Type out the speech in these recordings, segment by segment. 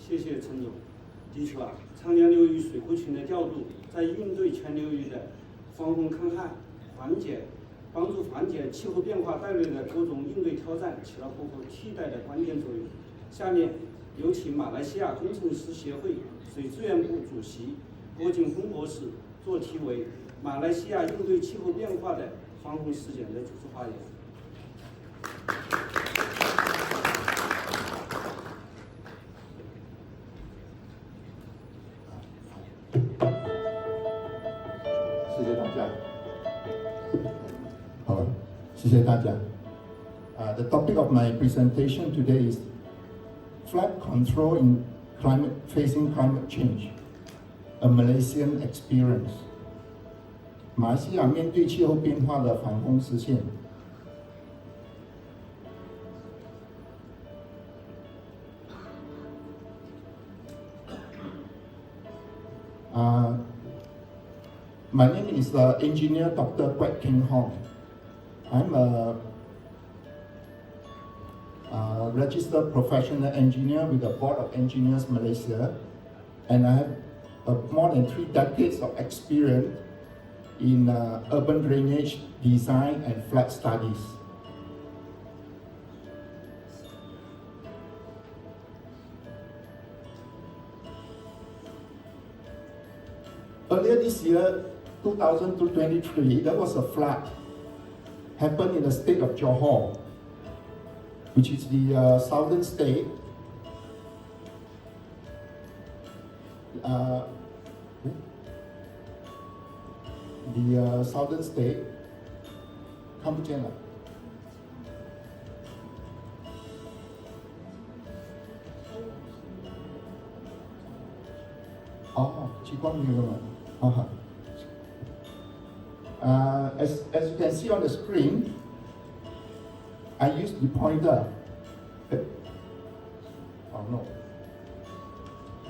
谢谢陈总。的确啊，长江流域水库群的调度，在应对全流域的防洪抗旱、帮助缓解气候变化带来的各种应对挑战，起了不可替代的关键作用。下面有请马来西亚工程师协会水资源部主席郭景峰博士做题为《马来西亚应对气候变化的防洪事件》的主持发言。谢谢大家。好，谢谢大家。The topic of my presentation today is flood control in facing climate change, a Malaysian experience. 马来西亚面对气候变化的防洪实践。My name is Engineer Dr. Quek Keng Hong. I'm a registered professional engineer with the Board of Engineers Malaysia, and I have more than 3 decades of experience in urban drainage design and flood studies. Earlier this year, 2023, there was a flood happened in the state of Johor, which is the southern state. The southern state. 看不见了。哦，激光没有了。哦好。As you can see on the screen, I used the pointer. Oh no.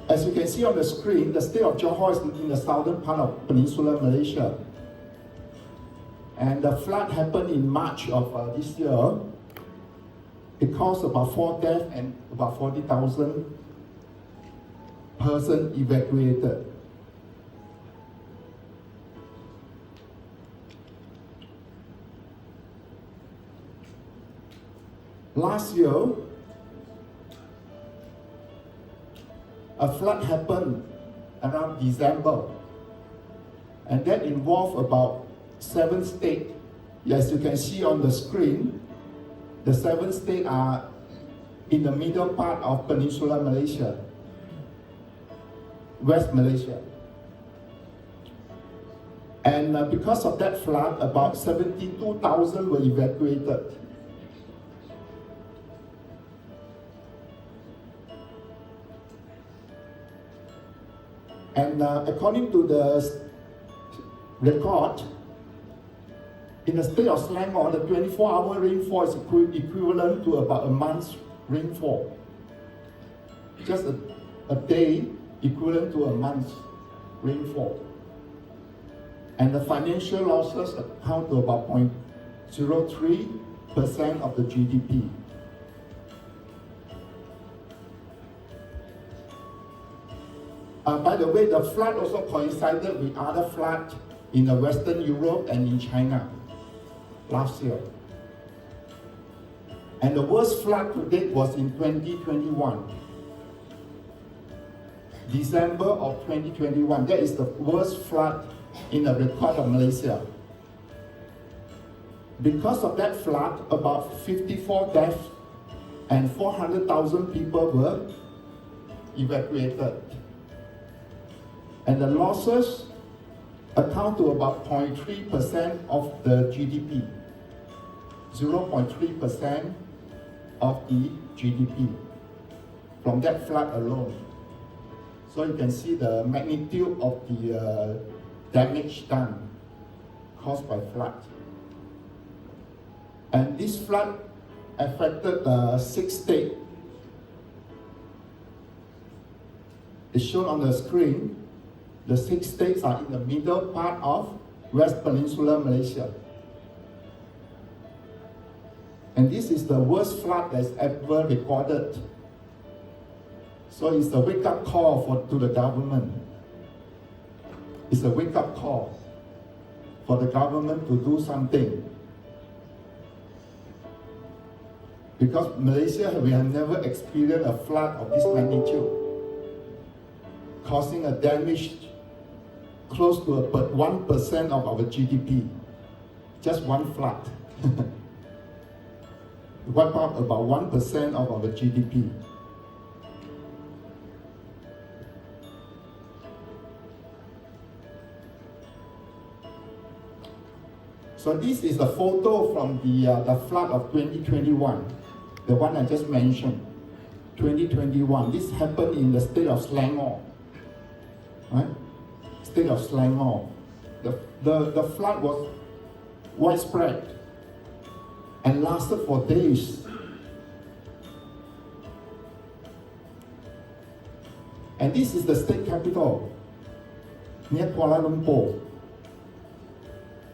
As you can see on the screen, the state of Johor is in the southern part of peninsular Malaysia. And the flood happened in March of this year. It caused about 4 deaths and about 40,000 persons evacuated. Last year, a flood happened around December, and that involved about 7 states. As you can see on the screen, the 7 states are in the middle part of peninsular Malaysia, West Malaysia. And because of that flood, about 72,000 were evacuated. And according to the record, in the state of Selangor, the 24-hour rainfall is equivalent to about a month's rainfall. Just a day equivalent to a month's rainfall. And the financial losses account to about 0.03% of the GDP. By the way, the flood also coincided with other floods in Western Europe and in China last year. And the worst flood to date was in 2021. December of 2021, that is the worst flood in the record of Malaysia. Because of that flood, about 54 deaths and 400,000 people were evacuated. And the losses account to about 0.3% of the GDP, 0.3% of the GDP from that flood alone. So you can see the magnitude of the damage done caused by flood. And this flood affected 6 states. It's shown on the screen. The 6 states are in the middle part of West Peninsular Malaysia. And this is the worst flood that's ever recorded So it's a wake-up call to the government. It's a wake-up call for the government to do something. Because Malaysia, we have never experienced a flood of this magnitude, causing a damage close to about 1% of our GDP. Just one flood. Wipe out about 1% of our GDP. So this is a photo from the flood of 2021, the one I just mentioned, 2021. This happened in the state of Selangor, right? State of Selangor. The flood was widespread and lasted for days. And this is the state capital, near Kuala Lumpur,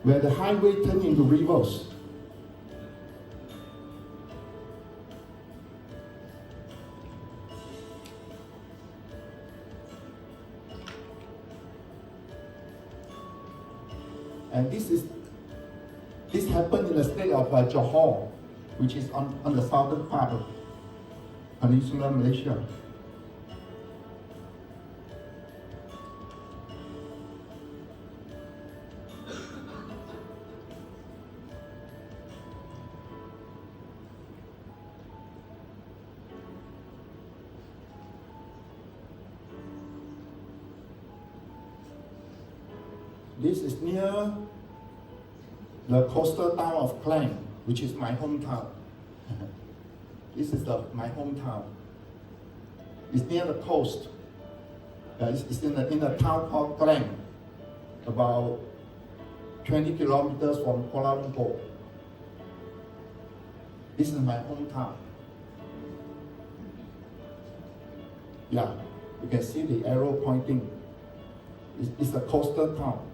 where the highway turned into rivers. And this happened in the state of Johor, which is on the southern part of peninsular Malaysia. This is near the coastal town of Klang, which is my hometown. This is my hometown. It's near the coast. It's in a town called Klang, about 20 kilometers from Kuala Lumpur. This is my hometown. Yeah, you can see the arrow pointing. It's a coastal town.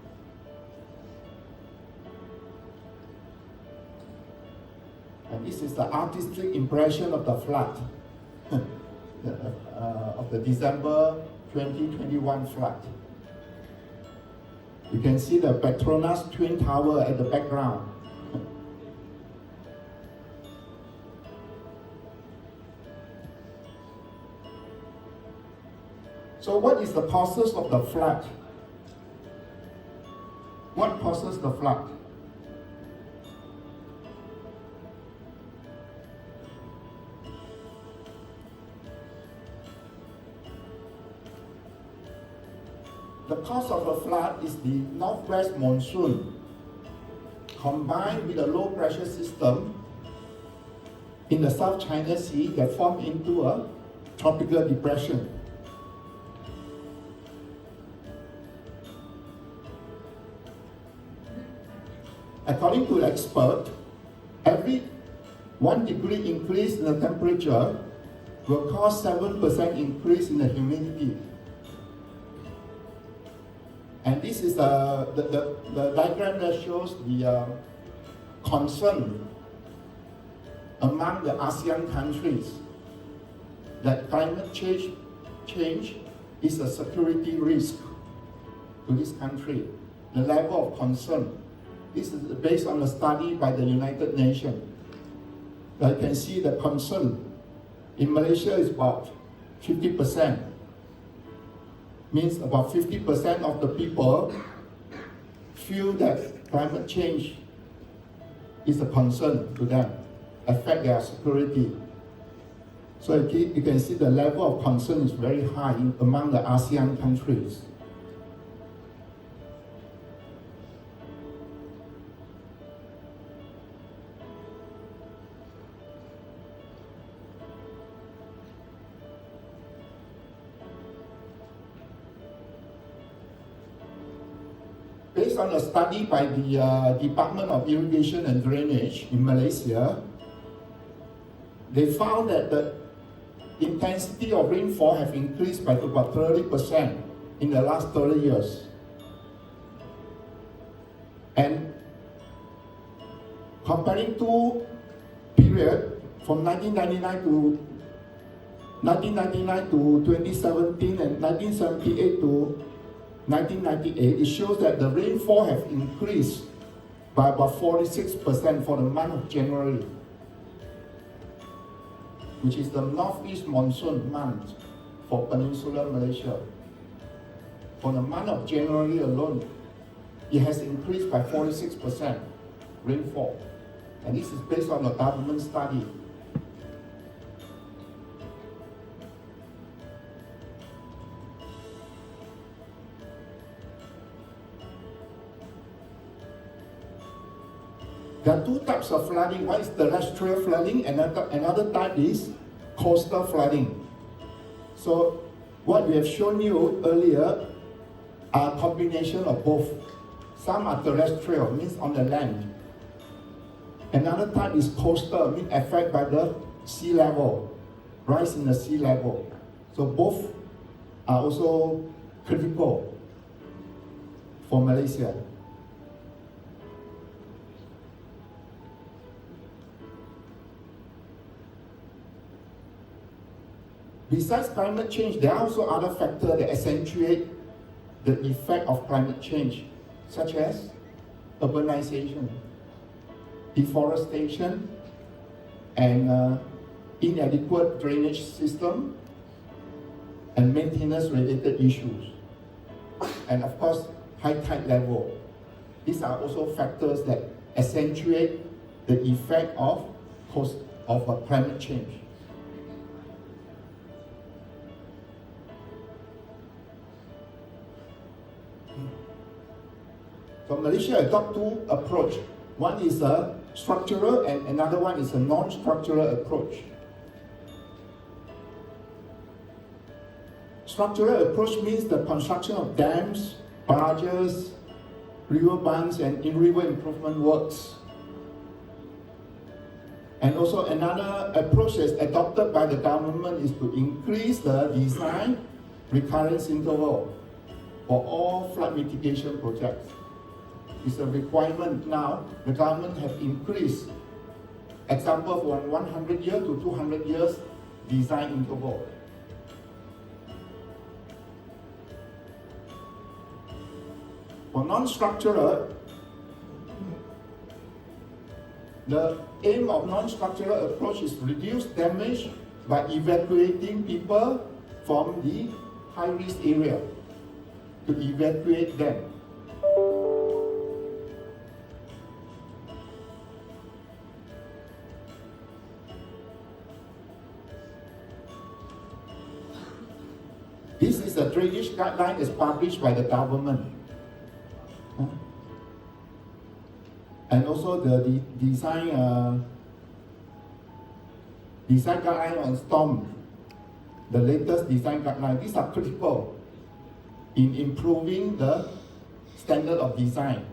And this is the artistic impression of the flood, of the December 2021 flood. You can see the Petronas Twin Tower at the background. So what is the causes of the flood? What causes the flood? The cause of the flood is the northwest monsoon combined with a low pressure system in the South China Sea that formed into a tropical depression. According to the expert, every 1 degree increase in the temperature will cause 7% increase in the humidity. And this is the diagram that shows the concern among the ASEAN countries that climate change is a security risk to this country. The level of concern. This is based on a study by the United Nations. You can see the concern in Malaysia is about 50%. Means about 50% of the people feel that climate change is a concern to them, affect their security. So you can see the level of concern is very high among the ASEAN countries. Based on a study by the Department of Irrigation and Drainage in Malaysia, they found that the intensity of rainfall have increased by about 30% in the last 30 years. And comparing two periods from 1999 to 1999 to 2017 and 1978 to 1998, it shows that the rainfall has increased by about 46% for the month of January, which is the northeast monsoon month for peninsular Malaysia. For the month of January alone, it has increased by 46% rainfall. And this is based on a government study. There are two types of flooding. One is terrestrial flooding, another type is coastal flooding. So what we have shown you earlier are a combination of both. Some are terrestrial, means on the land. Another type is coastal, means affected by the sea level, rise in the sea level. So both are also critical for Malaysia. Besides climate change, there are also other factors that accentuate the effect of climate change, such as urbanization, deforestation, and inadequate drainage system, and maintenance-related issues. And of course, high tide level. These are also factors that accentuate the effect of climate change. So Malaysia adopts two approaches. One is a structural and another one is a non-structural approach. Structural approach means the construction of dams, barrages, river banks, and in-river improvement works. And also another approach that's adopted by the government is to increase the design recurrence interval for all flood mitigation projects. It's a requirement now. The government has increased, example, from 100 years to 200 years design interval. For non-structural, the aim of non-structural approach is to reduce damage by evacuating people from the high-risk area, to evacuate them. This is a drainage guideline that's published by the government. And also the design guideline on storm, the latest design guideline. These are critical in improving the standard of design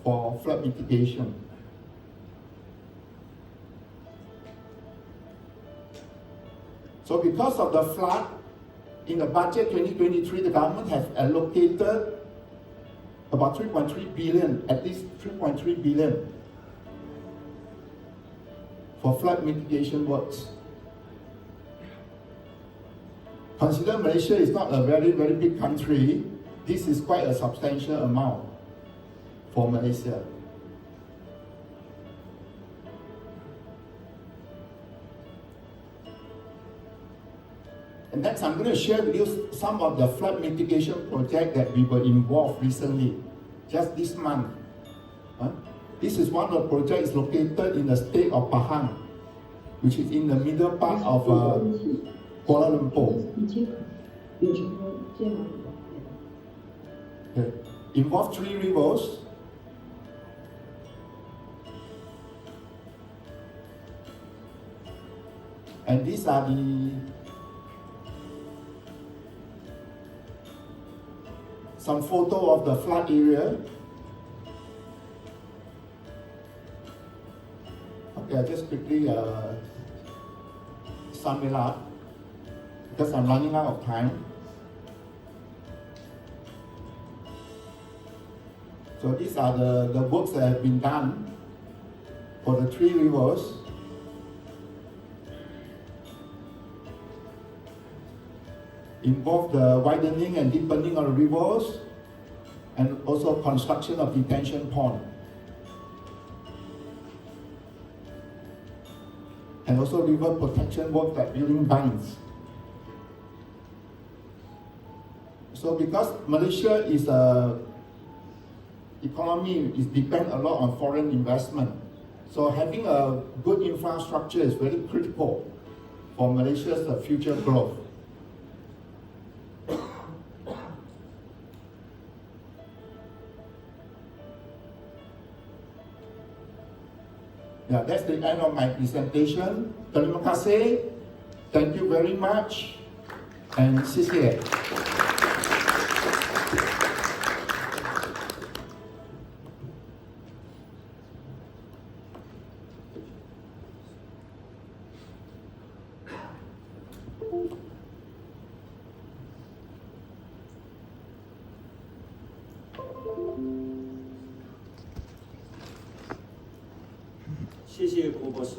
for flood mitigation. So because of the flood, in the budget 2023, the government has allocated about 3.3 billion, at least 3.3 billion for flood mitigation works. Consider Malaysia is not a very, very big country. This is quite a substantial amount for Malaysia. And next, I'm going to share with you some of the flood mitigation projects that we were involved recently, just this month. This is one of the projects located in the state of Pahang, which is in the middle part of Kuala Lumpur. Okay. Involved 3 rivers. And these are some photo of the flood area. Okay, I'll just quickly sum it up because I'm running out of time. So these are the works that have been done for the 3 rivers. involve the widening and deepening of rivers, and also construction of detention pond. And also river protection work like building dams. So because Malaysia is a economy is depend a lot on foreign investment. So having a good infrastructure is very critical for Malaysia's future growth. Yeah, that's the end of my presentation. Terima kasih. Thank you very much. And 谢谢。谢谢郭博士。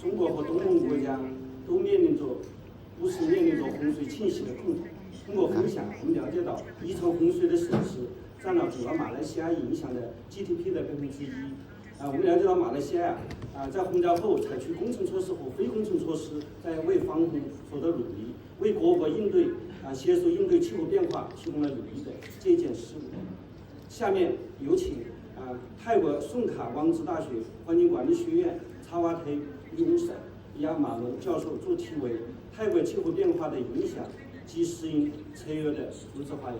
中国和东盟国家都面临着洪水侵袭的困境。通过分享，我们了解到一场洪水的损失占了主要马来西亚影响的 GDP 的1%。我们了解到马来西亚在洪灾后采取工程措施和非工程措施，在为防洪做的努力，为各国应对携手应对气候变化提供了有力的借鉴事例。下面有请泰国宋卡王子大学环境管理学院查瓦特雍塞亚马龙教授做题为《泰国气候变化的影响及适应策略》的主旨发言。